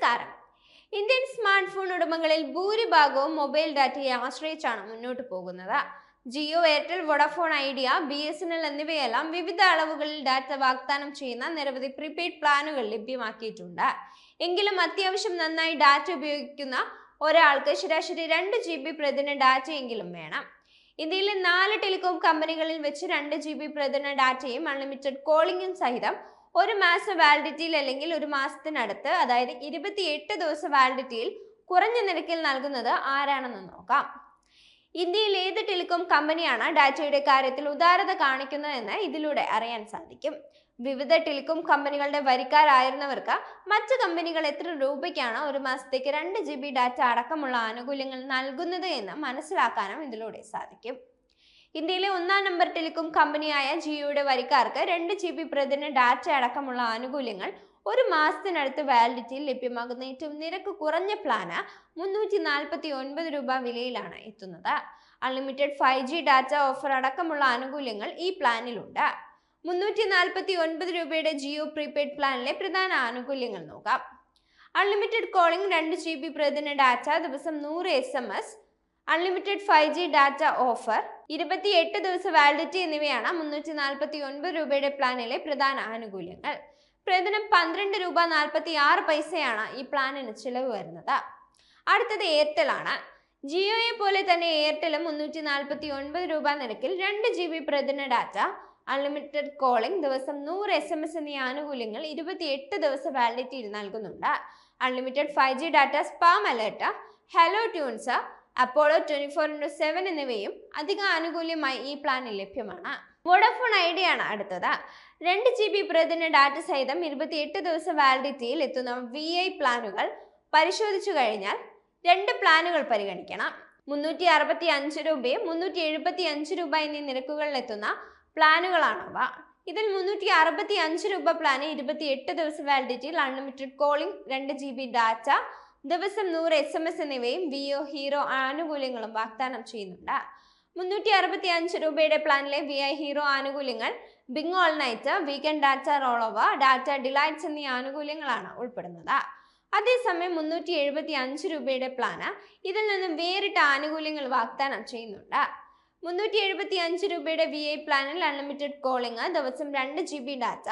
നമസ്കാരം. Indian smart phone ഉടമകളിൽ ഭൂരിഭാഗവും mobile ഡാറ്റയെ ആശ്രയിച്ചാണ് മുന്നോട്ട് പോകുന്നത്. Jio, Airtel, Vodafone Idea, BSNL എന്നിവയെല്ലാം വിവിധ അളവുകളിൽ ഡാറ്റ വാഗ്ദാനം ചെയ്യുന്ന നിരവധി പ്രീപെയ്ഡ് പ്ലാനുകൾ ലഭ്യമാക്കിയിട്ടുണ്ട്. എങ്കിലും അത്യാവശ്യം നന്നായി ഡാറ്റ ഉപയോഗിക്കുന്ന ഒരാൾക്ക് ശരാശരി 2 GB പ്രതിദിന ഡാറ്റയെങ്കിലും വേണം. ഇന്ത്യയിലെ 4 ടെലികോം കമ്പനികളിൽ വെച്ച് 2 GB പ്രതിദിന ഡാറ്റയും അൺലിമിറ്റഡ് കോളിംഗും സഹിതം ഒരു മാസ വാലിഡിറ്റിയിൽ അല്ലെങ്കിൽ ഒരു മാസത്തിനടുത്ത്, അതായത് 28 ദിവസ വാലിഡിറ്റിയിൽ കുറഞ്ഞ നിരക്കിൽ നൽകുന്നത് ആരാണെന്ന് നോക്കാം. ഇന്ത്യയിൽ ഏത് ടെലികോം കമ്പനിയാണ് ഡാറ്റയുടെ കാര്യത്തിൽ ഉദാരത കാണിക്കുന്നതെന്ന് ഇതിലൂടെ അറിയാൻ സാധിക്കും. വിവിധ ടെലികോം കമ്പനികളുടെ വരിക്കാരായിരുന്നവർക്ക് മറ്റ് കമ്പനികൾ എത്ര രൂപയ്ക്കാണ് ഒരു മാസത്തേക്ക് 2 GB ഡാറ്റ അടക്കമുള്ള ആനുകൂല്യങ്ങൾ നൽകുന്നത് എന്ന് മനസ്സിലാക്കാനും ഇതിലൂടെ സാധിക്കും. ഇന്ത്യയിലെ 1-ാം നമ്പർ ടെലികോം കമ്പനിയായ ജിയോയുടെ വരിക്കാർക്ക് 2 GB പ്രതിദിന ഡാറ്റ അടക്കമുള്ള ആനുകൂല്യങ്ങൾ ഒരു മാസത്തിനടുത്ത് വാലിഡിറ്റിയിൽ ലഭ്യമാകുന്ന ഏറ്റവും നിരക്ക് കുറഞ്ഞ പ്ലാന് 349 രൂപ വിലയിലാണ് എത്തുന്നത്. അൺലിമിറ്റഡ് 5G ഡാറ്റ ഓഫർ അടക്കമുള്ള ആനുകൂല്യങ്ങൾ ഈ പ്ലാനിലുണ്ട്. 349 രൂപയുടെ ജിയോ പ്രീപെയ്ഡ് പ്ലാനിലെ പ്രധാന ആനുകൂല്യങ്ങൾ നോക്കാം. അൺലിമിറ്റഡ് കോളിംഗ്, 2 GB പ്രതിദിന ഡാറ്റ, ദിവസം 100 SMS, unlimited 5G data offer, 28 ദിവസ വാലിഡിറ്റി എന്നിവയാണ് 349 രൂപയുടെ പ്ലാനിലെ പ്രധാന ആനുകൂല്യങ്ങൾ. പ്രതിദിനം 12 രൂപ 46 പൈസയാണ് ഈ പ്ലാനിന് ചിലവ് വരുന്നത്. അടുത്തത് എയർടെൽ ആണ്. ജിയോയെ പോലെ തന്നെ എയർടെലും 349 രൂപ നിരക്കിൽ 2 GB പ്രതിദിന ഡാറ്റ, അൺലിമിറ്റഡ് കോളിംഗ്, ദിവസം 100 SMS എന്നീ ആനുകൂല്യങ്ങൾ 28 ദിവസ വാലിഡിറ്റിയിൽ നൽകുന്നുണ്ട്. Unlimited 5G data, spam alert, hello tunes, Apollo 24/7 എന്നിവയും അധിക ആനുകൂല്യമായി ഈ പ്ലാനിൽ ലഭ്യമാണ്. വോഡഫോൺ ഐഡിയ ആണ് അടുത്തത്. 2 GB പ്രതിദിന ഡാറ്റ സഹിതം 28 ദിവസ വാലിഡിറ്റിയിൽ എത്തുന്ന VI പ്ലാനുകൾ പരിശോധിച്ചു കഴിഞ്ഞാൽ 2 പ്ലാനുകൾ പരിഗണിക്കണം. 365 രൂപയും 375 രൂപ എന്നീ നിരക്കുകളിൽ എത്തുന്ന പ്ലാനുകളാണവ. ഇതിൽ 365 രൂപ പ്ലാന് 28 ദിവസ വാലിഡിറ്റിയിൽ അൺലിമിറ്റഡ് കോളിംഗ്, 2 GB ഡാറ്റ, ദിവസം 100 SMS എന്നിവയും വിയോ, ഹീറോ ആനുകൂല്യങ്ങളും വാഗ്ദാനം ചെയ്യുന്നുണ്ട്. 365 രൂപയുടെ പ്ലാനിലെ VI ഹീറോ ആനുകൂല്യങ്ങൾ binge all night, weekend data roll over, data delights എന്നീ ആനുകൂല്യങ്ങളാണ് ഉൾപ്പെടുന്നത്. അതേസമയം 375 രൂപയുടെ പ്ലാന് ഇതിൽ നിന്നും വേറിട്ട ആനുകൂല്യങ്ങൾ വാഗ്ദാനം ചെയ്യുന്നുണ്ട്. 375 രൂപയുടെ VI പ്ലാനിൽ അൺലിമിറ്റഡ് കോളിംഗ്, ദിവസം 2 GB ഡാറ്റ,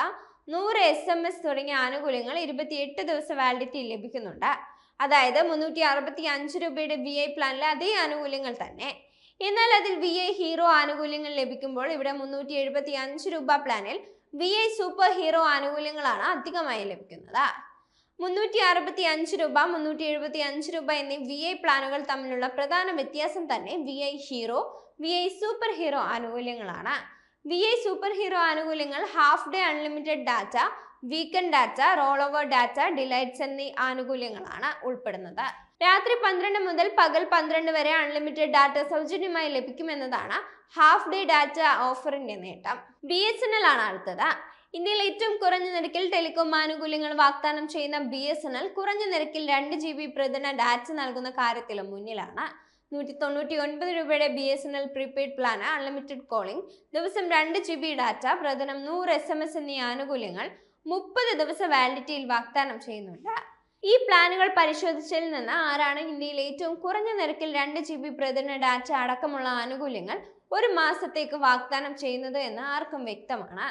100 SMS തുടങ്ങിയ ആനുകൂല്യങ്ങൾ 28 ദിവസ വാലിഡിറ്റിയിൽ ലഭിക്കുന്നുണ്ട്. അതായത് 365 രൂപയുടെ VI പ്ലാനിലെ അതേ ആനുകൂല്യങ്ങൾ തന്നെ. എന്നാൽ അതിൽ VI ഹീറോ ആനുകൂല്യങ്ങൾ ലഭിക്കുമ്പോൾ ഇവിടെ 375 രൂപ പ്ലാനിൽ VI സൂപ്പർ ഹീറോ ആനുകൂല്യങ്ങളാണ് അധികമായി ലഭിക്കുന്നത്. 365 രൂപ, 375 രൂപ എന്നീ VI പ്ലാനുകൾ തമ്മിലുള്ള പ്രധാന വ്യത്യാസം തന്നെ VI hero, VI super hero ആനുകൂല്യങ്ങളാണ്. VI സൂപ്പർ ഹീറോ ആനുകൂല്യങ്ങൾ half day unlimited data, weekend data, roll over data, delights എന്നീ ആനുകൂല്യങ്ങളാണ് ഉൾപ്പെടുന്നത്. രാത്രി 12 മുതൽ പകൽ 12 വരെ അൺലിമിറ്റഡ് ഡാറ്റ സൗജന്യമായി ലഭിക്കുമെന്നതാണ് ഹാഫ് ഡേ ഡാറ്റ ഓഫറിന്റെ നേട്ടം. BSNL ആണ് അടുത്തത്. ഇന്ത്യയിൽ ഏറ്റവും കുറഞ്ഞ നിരക്കിൽ ടെലികോം ആനുകൂല്യങ്ങൾ വാഗ്ദാനം ചെയ്യുന്ന BSNL കുറഞ്ഞ നിരക്കിൽ 2 GB പ്രതിദിന ഡാറ്റ നൽകുന്ന കാര്യത്തിലും മുന്നിലാണ്. 199 രൂപയുടെ BSNL prepaid plan, unlimited calling, ദിവസം 2 GB ഡാറ്റ, പ്രതിദിനം 100 SMS എന്നീ ആനുകൂല്യങ്ങൾ 30 ദിവസ വാലിഡിറ്റിയിൽ വാഗ്ദാനം ചെയ്യുന്നുണ്ട്. ഈ പ്ലാനുകൾ പരിശോധിച്ചതിൽ നിന്ന് ആരാണ് ഇന്ത്യയിൽ ഏറ്റവും കുറഞ്ഞ നിരക്കിൽ 2 GB പ്രതിദിന ഡാറ്റ അടക്കമുള്ള ആനുകൂല്യങ്ങൾ ഒരു മാസത്തേക്ക് വാഗ്ദാനം ചെയ്യുന്നത് എന്ന് ആർക്കും വ്യക്തമാണ്.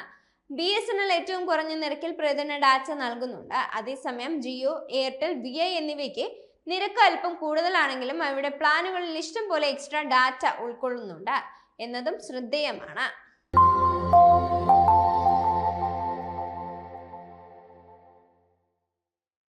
BSNL ഏറ്റവും കുറഞ്ഞ നിരക്കിൽ പ്രതിദിന ഡാറ്റ നൽകുന്നുണ്ട്. അതേസമയം ജിയോ, എയർടെൽ, VI എന്നിവയ്ക്ക് നിരക്ക് അല്പം കൂടുതലാണെങ്കിലും അവയുടെ പ്ലാനുകളിൽ ഇഷ്ടം പോലെ എക്സ്ട്രാ ഡാറ്റ ഉൾക്കൊള്ളുന്നുണ്ട് എന്നതും ശ്രദ്ധേയമാണ്.